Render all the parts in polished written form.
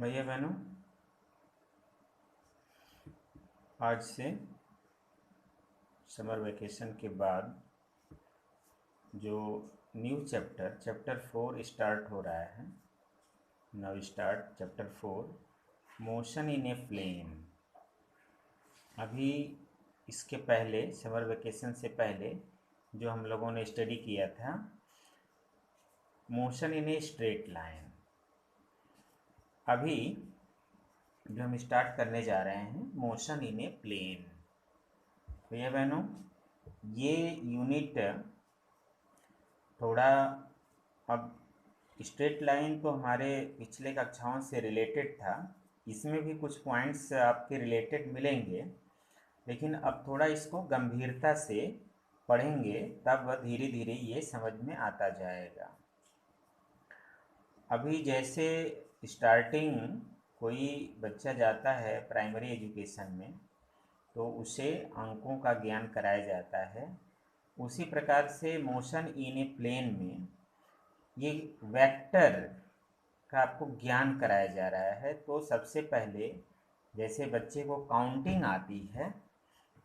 भैया बहनों, आज से समर वेकेशन के बाद जो न्यू चैप्टर 4 स्टार्ट हो रहा है। Now start chapter 4, motion in a plane. अभी इसके पहले समर वेकेशन से पहले जो हम लोगों ने स्टडी किया था, motion in a straight line. अभी जो हम स्टार्ट करने जा रहे हैं, मोशन इन ए प्लेन। भैया बहनों, ये यूनिट थोड़ा, अब स्ट्रेट लाइन तो हमारे पिछले कक्षाओं से रिलेटेड था, इसमें भी कुछ पॉइंट्स आपके रिलेटेड मिलेंगे, लेकिन अब थोड़ा इसको गंभीरता से पढ़ेंगे, तब धीरे धीरे ये समझ में आता जाएगा। अभी जैसे स्टार्टिंग कोई बच्चा जाता है प्राइमरी एजुकेशन में, तो उसे अंकों का ज्ञान कराया जाता है। उसी प्रकार से मोशन इन ए प्लेन में ये वेक्टर का आपको ज्ञान कराया जा रहा है। तो सबसे पहले जैसे बच्चे को काउंटिंग आती है,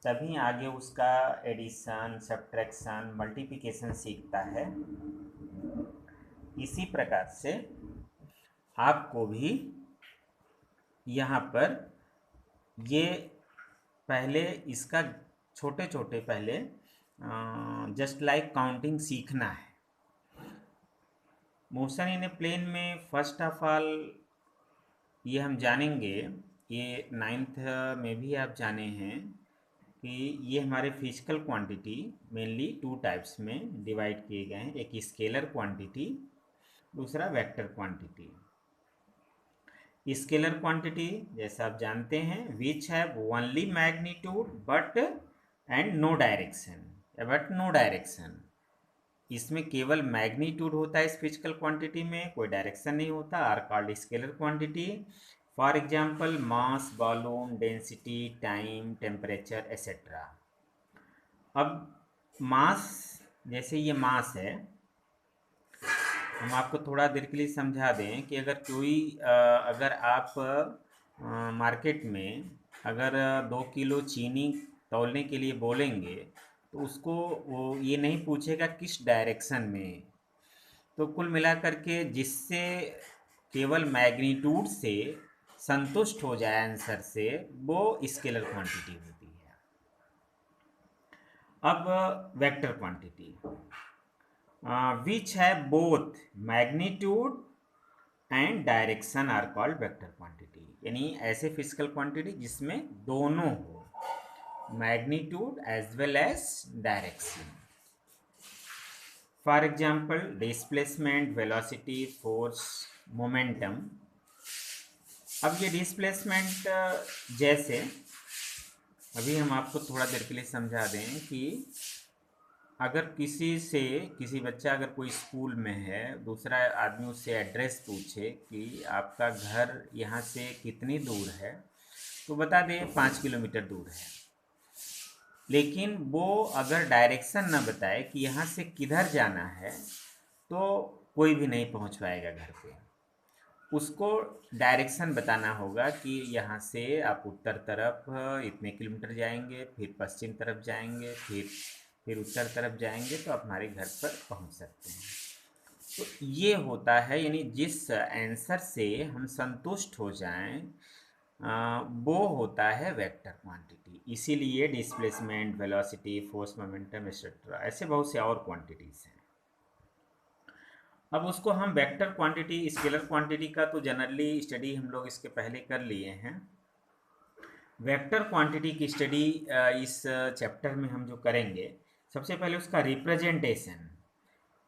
तभी आगे उसका एडिशन, सब्ट्रैक्शन, मल्टीप्लिकेशन सीखता है। इसी प्रकार से आपको भी यहाँ पर ये पहले इसका छोटे छोटे पहले जस्ट लाइक काउंटिंग सीखना है। मोशन इन ए प्लेन में फर्स्ट ऑफ ऑल ये हम जानेंगे, ये 9th में भी आप जाने हैं कि ये हमारे फिजिकल क्वांटिटी मेनली 2 टाइप्स में डिवाइड किए गए हैं। एक स्केलर क्वांटिटी, दूसरा वेक्टर क्वांटिटी। स्केलर क्वांटिटी जैसा आप जानते हैं, which have only magnitude but and no direction, but no direction. इसमें केवल मैग्नीट्यूड होता है इस फिजिकल क्वांटिटी में, कोई डायरेक्शन नहीं होता, are called scalar quantity. For example mass, volume, density, time, temperature etcetera. अब मास, जैसे ये मास है, हम आपको थोड़ा देर के लिए समझा दें कि अगर आप मार्केट में अगर 2 किलो चीनी तौलने के लिए बोलेंगे, तो उसको वो ये नहीं पूछेगा किस डायरेक्शन में। तो कुल मिलाकर के जिससे केवल मैग्नीट्यूड से संतुष्ट हो जाए आंसर से, वो स्केलर क्वांटिटी होती है। अब vector quantity, which have both magnitude and direction are called vector quantity. यानी ऐसे फिजिकल क्वांटिटी जिसमें दोनों हो, magnitude as well as direction. For example displacement, velocity, force, momentum. अब ये डिस्प्लेसमेंट जैसे अभी हम आपको थोड़ा देर के लिए समझा दें कि अगर किसी बच्चा अगर कोई स्कूल में है, दूसरा आदमी उससे एड्रेस पूछे कि आपका घर यहाँ से कितनी दूर है, तो बता दे 5 किलोमीटर दूर है। लेकिन वो अगर डायरेक्शन ना बताए कि यहाँ से किधर जाना है, तो कोई भी नहीं पहुँच पाएगा घर पे। उसको डायरेक्शन बताना होगा कि यहाँ से आप उत्तर तरफ इतने किलोमीटर जाएंगे, फिर पश्चिम तरफ जाएंगे, फिर उत्तर तरफ जाएंगे, तो आप हमारे घर पर पहुँच सकते हैं। तो ये होता है, यानी जिस आंसर से हम संतुष्ट हो जाएं, वो होता है वेक्टर क्वांटिटी। इसीलिए displacement, velocity, force, momentum etcetera, ऐसे बहुत से और क्वांटिटीज़ हैं। अब उसको हम वेक्टर क्वांटिटी, स्केलर क्वांटिटी का तो जनरली स्टडी हम लोग इसके पहले कर लिए हैं। वेक्टर क्वांटिटी की स्टडी इस चैप्टर में हम जो करेंगे, सबसे पहले उसका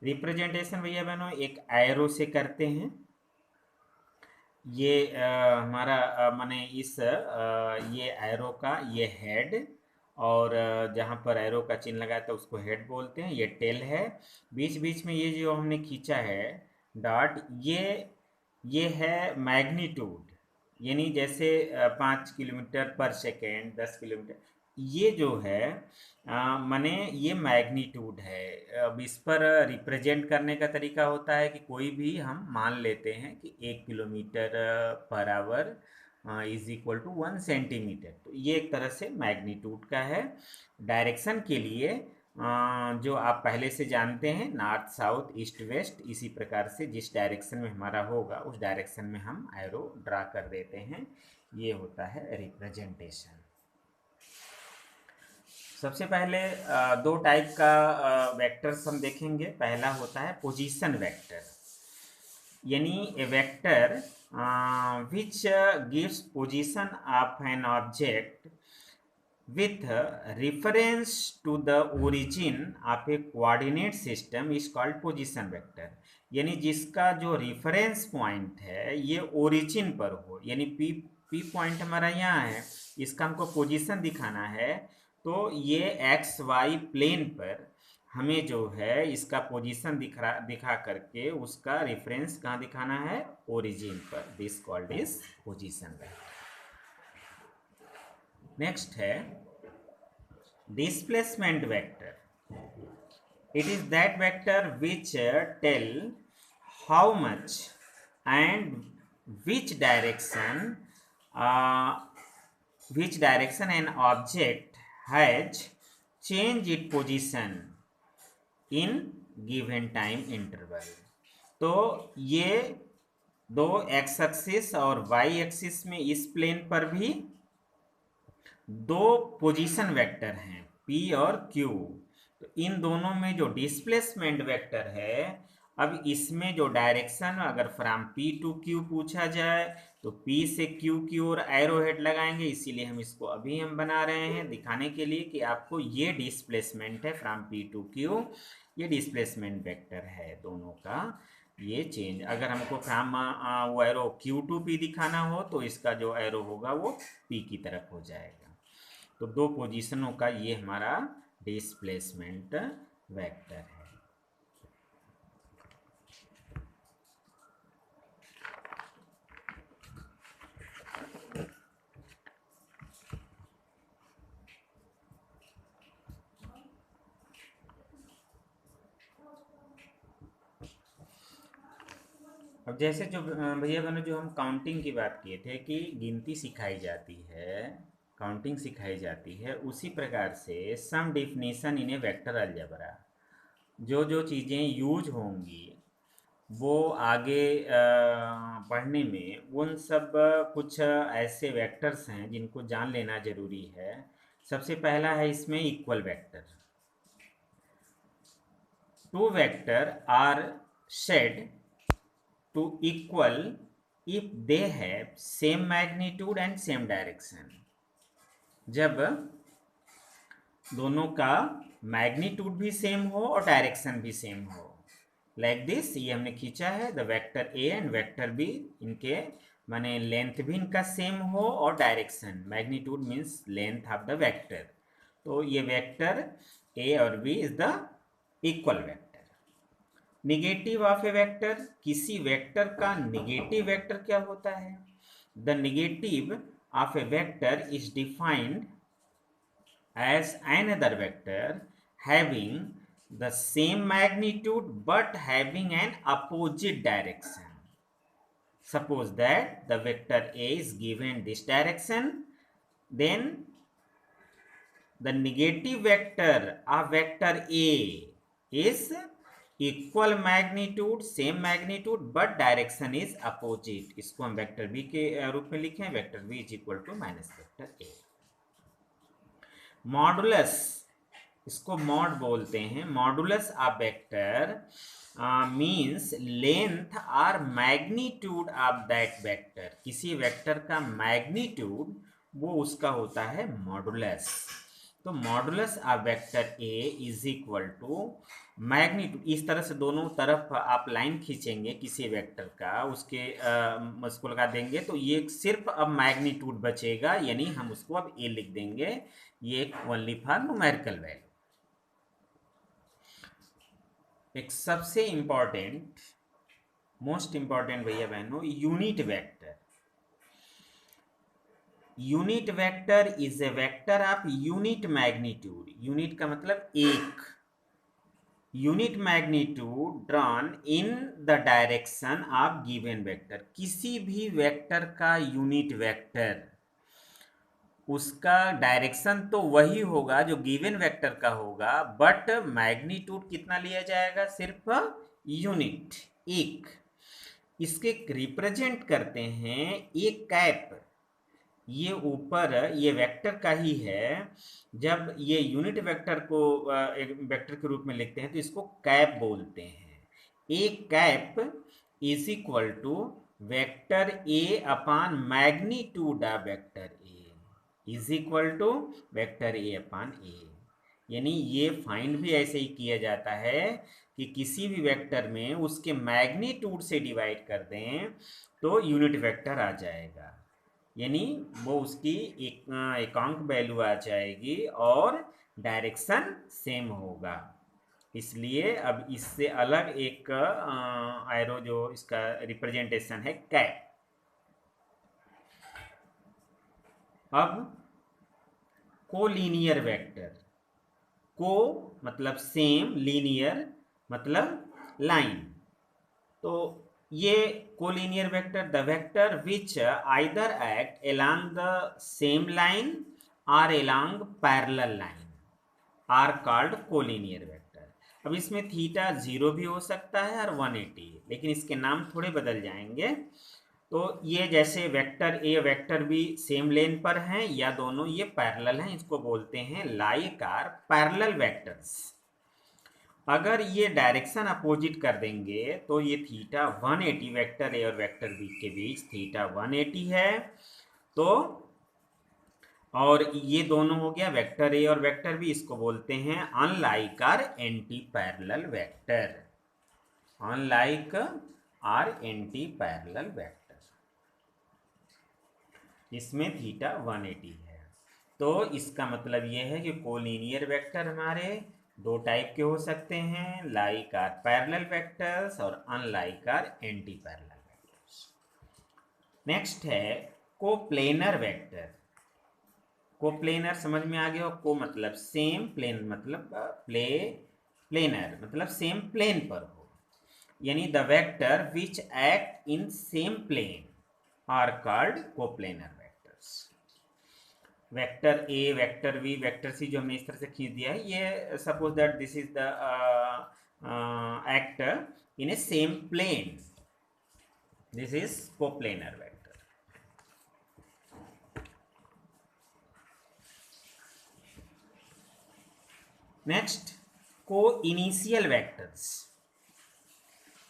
रिप्रेजेंटेशन भैया बहनों एक एरो से करते हैं। ये हमारा माने ये एरो का ये हेड, और जहाँ पर एरो का चिन्ह लगाया था उसको हेड बोलते हैं। ये टेल है। बीच बीच में ये जो हमने खींचा है डॉट, ये है मैग्नीट्यूड, यानी जैसे 5 किलोमीटर पर सेकेंड, 10 किलोमीटर, ये जो है माने ये मैग्नीट्यूड है। अब इस पर रिप्रेजेंट करने का तरीका होता है कि कोई भी हम मान लेते हैं कि 1 kilometre per hour is equal to 1 centimetre. तो ये एक तरह से मैग्नीट्यूड का है। डायरेक्शन के लिए जो आप पहले से जानते हैं, नॉर्थ साउथ ईस्ट वेस्ट, इसी प्रकार से जिस डायरेक्शन में हमारा होगा उस डायरेक्शन में हम एरो ड्रा कर देते हैं। ये होता है रिप्रेजेंटेशन। सबसे पहले दो टाइप का वेक्टर्स हम देखेंगे। पहला होता है पोजीशन वेक्टर, यानी a vector which gives position of an object with reference to the origin of a coordinate system is called position vector। यानी जिसका जो रेफरेंस पॉइंट है ये ओरिजिन पर हो, यानी पी पॉइंट हमारा यहाँ है, इसका हमको पोजीशन दिखाना है, तो ये एक्स वाई प्लेन पर हमें जो है इसका पोजीशन दिखा करके उसका रेफरेंस कहाँ दिखाना है, ओरिजिन पर। This called is position vector. Next है displacement vector। It is that vector which tell how much and which direction an object has changed its position in given time interval। तो ये दो x axis और Y axis में इस plane पर भी दो पोजीशन वेक्टर हैं P और Q। तो इन दोनों में जो डिस्प्लेसमेंट वेक्टर है, अब इसमें जो डायरेक्शन अगर फ्रॉम P टू Q पूछा जाए तो P से Q की ओर एरो हेड लगाएंगे, इसीलिए हम इसको अभी हम बना रहे हैं दिखाने के लिए कि आपको ये डिस्प्लेसमेंट है फ्रॉम P टू Q, ये डिस्प्लेसमेंट वेक्टर है दोनों का। ये चेंज अगर हमको फ्रॉम वो एरो Q टू P दिखाना हो तो इसका जो एरो होगा वो P की तरफ हो जाएगा। तो दो पोजीशनों का ये हमारा डिस्प्लेसमेंट वेक्टर है। अब जैसे जो भैया बहनों जो हम काउंटिंग की बात किए थे कि गिनती सिखाई जाती है, काउंटिंग सिखाई जाती है, उसी प्रकार से सम डिफिनीशन इन ए वेक्टर अलजेब्रा, जो जो चीज़ें यूज होंगी वो आगे पढ़ने में, उन सब कुछ ऐसे वेक्टर्स हैं जिनको जान लेना ज़रूरी है। सबसे पहला है इसमें equal vector. Two vector are said to equal if they have same magnitude and same direction। जब दोनों का मैग्नीट्यूड भी सेम हो और डायरेक्शन भी सेम हो, लाइक दिस, ये हमने खींचा है the vector A and vector B, इनके माने लेंथ भी इनका सेम हो और direction, magnitude means length of the vector. तो ये वेक्टर ए और B is the equal vector. Negative of a vector, किसी वेक्टर का निगेटिव वेक्टर क्या होता है? The negative of a vector is defined as another vector having the same magnitude but having an opposite direction. Suppose that the vector A is given this direction, then the negative vector of vector A is equal magnitude, same magnitude, but direction is opposite. इसको हम vector B के रूप में लिखें, vector B is equal to minus vector A. Modulus, इसको mod बोलते हैं। Modulus of vector means length और मैग्नीट्यूड ऑफ दैट वेक्टर। किसी वेक्टर का मैग्नीट्यूड वो उसका होता है मॉडुलस। तो modulus of vector A is equal to magnitude. इस तरह से दोनों तरफ आप लाइन खींचेंगे किसी वेक्टर का, उसके उसको लगा देंगे तो ये सिर्फ अब मैग्नीट्यूड बचेगा, यानी हम उसको अब ए लिख देंगे, ये ओनली फॉर न्यूमेरिकल वैल्यू। एक सबसे इंपॉर्टेंट, मोस्ट इंपॉर्टेंट भैया बहनों, unit vector. Unit vector is a vector of unit magnitude, unit का मतलब एक, unit magnitude drawn in the direction of given vector, किसी भी वेक्टर का यूनिट वेक्टर उसका डायरेक्शन तो वही होगा जो गिवन वेक्टर का होगा, बट मैग्नीट्यूड कितना लिया जाएगा, सिर्फ यूनिट एक। इसके रिप्रेजेंट करते हैं एक कैप, ये ऊपर ये वेक्टर का ही है, जब ये यूनिट वेक्टर को एक वेक्टर के रूप में लिखते हैं तो इसको कैप बोलते हैं। एक cap is equal to vector A upon magnitude of vector A, is equal to vector A upon A. यानी ये फाइंड भी ऐसे ही किया जाता है कि किसी भी वेक्टर में उसके मैग्नीट्यूड से डिवाइड कर दें तो यूनिट वेक्टर आ जाएगा, यानी वो उसकी एकांक वैल्यू आ जाएगी और डायरेक्शन सेम होगा। इसलिए अब इससे अलग एक एरो जो इसका रिप्रेजेंटेशन है कैप। अब कोलिनियर वेक्टर, को मतलब सेम, लीनियर मतलब लाइन, तो ये collinear vector the vector which either act along the same line और along parallel line are called collinear vector. अब इसमें थीटा 0 भी हो सकता है और 180, लेकिन इसके नाम थोड़े बदल जाएंगे। तो ये जैसे vector A vector B same lane पर हैं या दोनों ये पैरेलल हैं, इसको बोलते हैं लाइक आर पैरेलल वेक्टर्स। अगर ये डायरेक्शन अपोजिट कर देंगे तो ये थीटा 180, वेक्टर ए और वेक्टर बी के बीच थीटा 180 है, तो और ये दोनों हो गया वेक्टर ए और वेक्टर बी, इसको बोलते हैं unlike or anti parallel vector, unlike or anti parallel vector, इसमें थीटा 180 है। तो इसका मतलब ये है कि कोलिनियर वेक्टर हमारे दो टाइप के हो सकते हैं, लाइक आर पैरेलल वेक्टर्स और unlike or anti parallel vectors. Next है कोप्लेनर वेक्टर। कोप्लेनर समझ में आ गया हो, को मतलब सेम, प्लेन मतलब प्लेनर मतलब सेम प्लेन पर हो, यानी the vector which act in same plane are called coplanar vectors. Vector A vector B vector C जो हमने इस तरह से खींच दिया है, ये suppose that this is the vector in A same plane, this is coplanar vector. Next co initial vectors.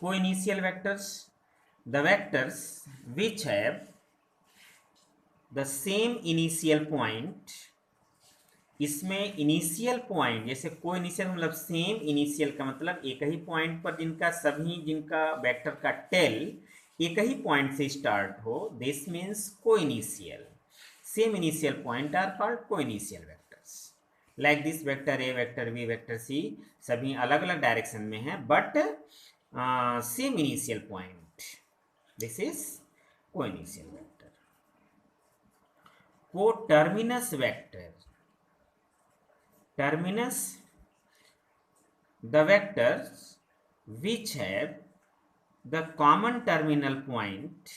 Co initial vectors the vectors which have the same initial point, इसमें इनिशियल पॉइंट जैसे co initial मतलब same, initial का मतलब एक ही point पर जिनका सभी जिनका वेक्टर का टेल एक ही पॉइंट से स्टार्ट हो, this means co-initial. Same initial point are called को initial vectors. Like this vector A vector B vector C सभी अलग अलग डायरेक्शन में हैं but same initial point, this is co-initial vector. Co-terminus vector, terminus the vectors which have the common terminal point,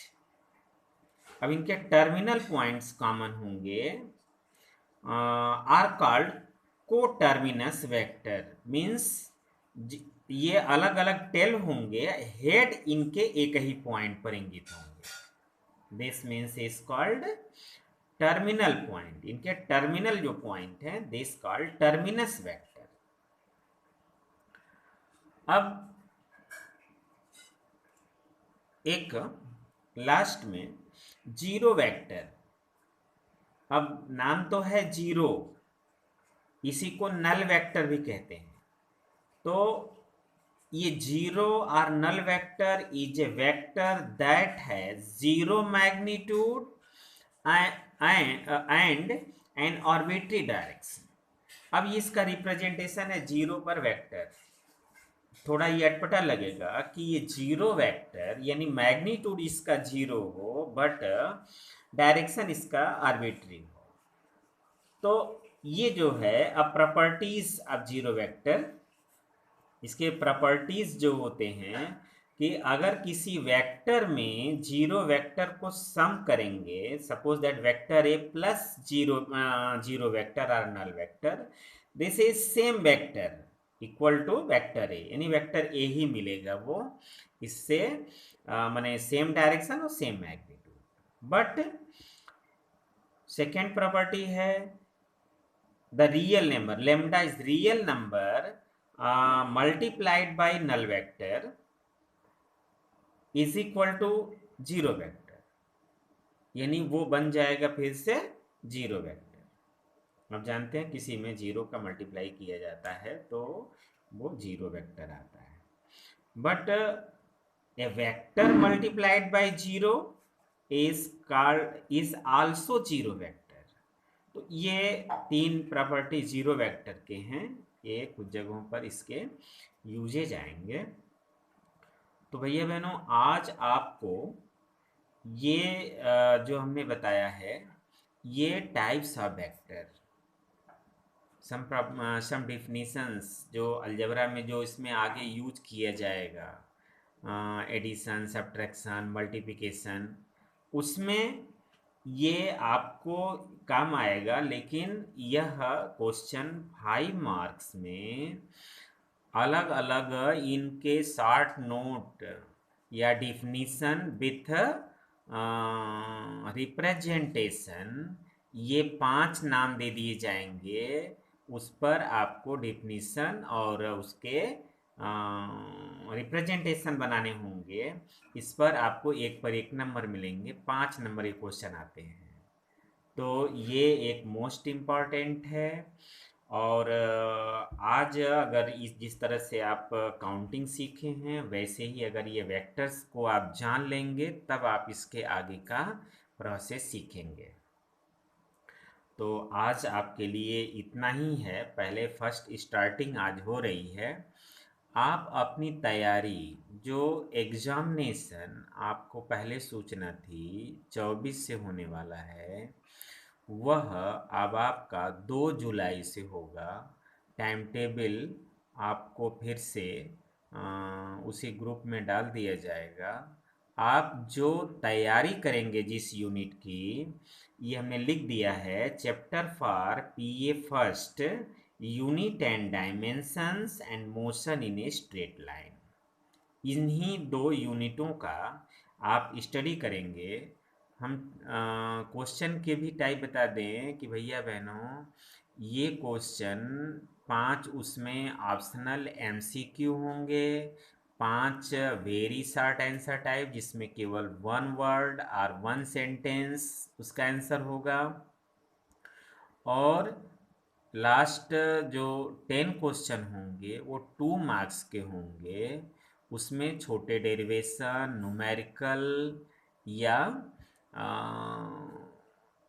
अब इनके terminal points common होंगे, are called को-टर्मिनस vector, means ये अलग अलग टेल होंगे, हेड इनके एक ही पॉइंट पर इंगित होंगे, this means is called terminal point. इनके टर्मिनल जो पॉइंट है दिस कॉल्ड टर्मिनस वेक्टर। अब एक लास्ट में जीरो वेक्टर। अब नाम तो है जीरो, इसी को नल वेक्टर भी कहते हैं। तो ये जीरो और null vector is a vector that has zero magnitude and an arbitrary direction. अब इसका रिप्रेजेंटेशन है जीरो पर वेक्टर, थोड़ा ये अटपटा लगेगा कि ये जीरो वेक्टर यानी मैग्नीट्यूड इसका जीरो हो बट डायरेक्शन इसका आर्बिट्री हो। तो ये जो है अब प्रॉपर्टीज ऑफ जीरो वेक्टर, इसके प्रॉपर्टीज जो होते हैं कि अगर किसी वेक्टर में जीरो वेक्टर को सम करेंगे, suppose that vector A plus zero zero vector और null vector, this is same vector equal to vector A, यानी वेक्टर ए ही मिलेगा वो इससे, माने सेम डायरेक्शन और same magnitude. But second property है the real number, lambda is real number multiplied by null vector is equal to zero vector, यानी वो बन जाएगा फिर से जीरो वेक्टर। अब जानते हैं किसी में जीरो का मल्टीप्लाई किया जाता है तो वो जीरो वेक्टर आता है। But A vector multiplied by zero is also zero vector. तो ये तीन प्रॉपर्टी जीरो वेक्टर के हैं, ये कुछ जगहों पर इसके यूजेज आएंगे। तो भैया बहनों आज आपको ये जो हमने बताया है ये types of vector, some definitions जो अलजेब्रा में जो इसमें आगे यूज किया जाएगा, एडिशन, सब्ट्रैक्शन, मल्टीप्लिकेशन, उसमें ये आपको काम आएगा। लेकिन यह क्वेश्चन 5 मार्क्स में अलग अलग इनके शॉर्ट नोट या डिफिनीशन विथ रिप्रेजेंटेशन, ये 5 नाम दे दिए जाएंगे, उस पर आपको डिफिनीशन और उसके रिप्रेजेंटेशन बनाने होंगे। इस पर आपको एक पर एक नंबर मिलेंगे, 5 नंबर के क्वेश्चन आते हैं। तो ये एक मोस्ट इम्पॉर्टेंट है। और आज अगर इस जिस तरह से आप काउंटिंग सीखे हैं वैसे ही अगर ये वेक्टर्स को आप जान लेंगे तब आप इसके आगे का प्रोसेस सीखेंगे। तो आज आपके लिए इतना ही है। पहले फर्स्ट स्टार्टिंग आज हो रही है। आप अपनी तैयारी, जो एग्जामिनेशन आपको पहले सूचना थी 24 से होने वाला है, वह अब आपका 2 जुलाई से होगा। टाइम टेबल आपको फिर से उसी ग्रुप में डाल दिया जाएगा। आप जो तैयारी करेंगे जिस यूनिट की, ये हमने लिख दिया है, chapter for PA first, unit and dimensions and motion in a straight line. इन्हीं 2 यूनिटों का आप स्टडी करेंगे। हम क्वेश्चन के भी टाइप बता दें कि भैया बहनों ये क्वेश्चन 5 उसमें ऑप्शनल एमसीक्यू होंगे, 5 वेरी शॉर्ट आंसर टाइप जिसमें केवल 1 वर्ड और 1 सेंटेंस उसका आंसर होगा, और लास्ट जो 10 क्वेश्चन होंगे वो 2 मार्क्स के होंगे। उसमें छोटे डेरिवेशन, न्यूमेरिकल या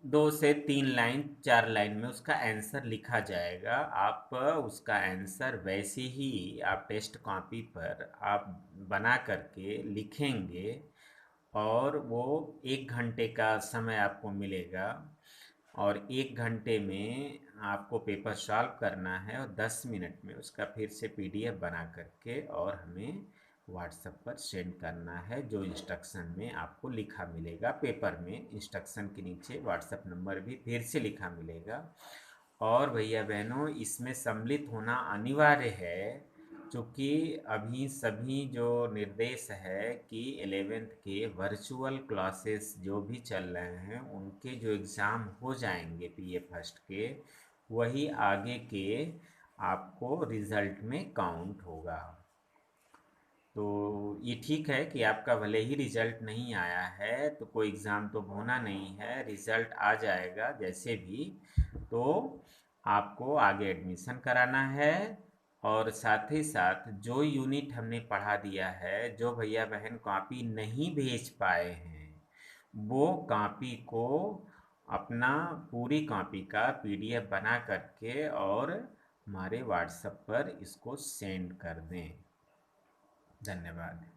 2 से 3 लाइन 4 लाइन में उसका आंसर लिखा जाएगा। आप उसका आंसर वैसे ही आप टेस्ट कॉपी पर आप बना करके लिखेंगे, और वो 1 घंटे का समय आपको मिलेगा, और 1 घंटे में आपको पेपर सॉल्व करना है और 10 मिनट में उसका फिर से पीडीएफ बना करके और हमें व्हाट्सएप पर सेंड करना है। जो इंस्ट्रक्शन में आपको लिखा मिलेगा, पेपर में इंस्ट्रक्शन के नीचे व्हाट्सएप नंबर भी फिर से लिखा मिलेगा। और भैया बहनों इसमें सम्मिलित होना अनिवार्य है, क्योंकि अभी सभी जो निर्देश है कि 11th के वर्चुअल क्लासेस जो भी चल रहे हैं उनके जो एग्ज़ाम हो जाएंगे पीए फर्स्ट के, वही आगे के आपको रिज़ल्ट में काउंट होगा। तो ये ठीक है कि आपका भले ही रिज़ल्ट नहीं आया है तो कोई एग्ज़ाम तो होना नहीं है, रिज़ल्ट आ जाएगा जैसे भी, तो आपको आगे एडमिशन कराना है। और साथ ही साथ जो यूनिट हमने पढ़ा दिया है, जो भैया बहन कॉपी नहीं भेज पाए हैं वो कॉपी को अपना पूरी कॉपी का पीडीएफ बना करके और हमारे व्हाट्सएप पर इसको सेंड कर दें। धन्यवाद।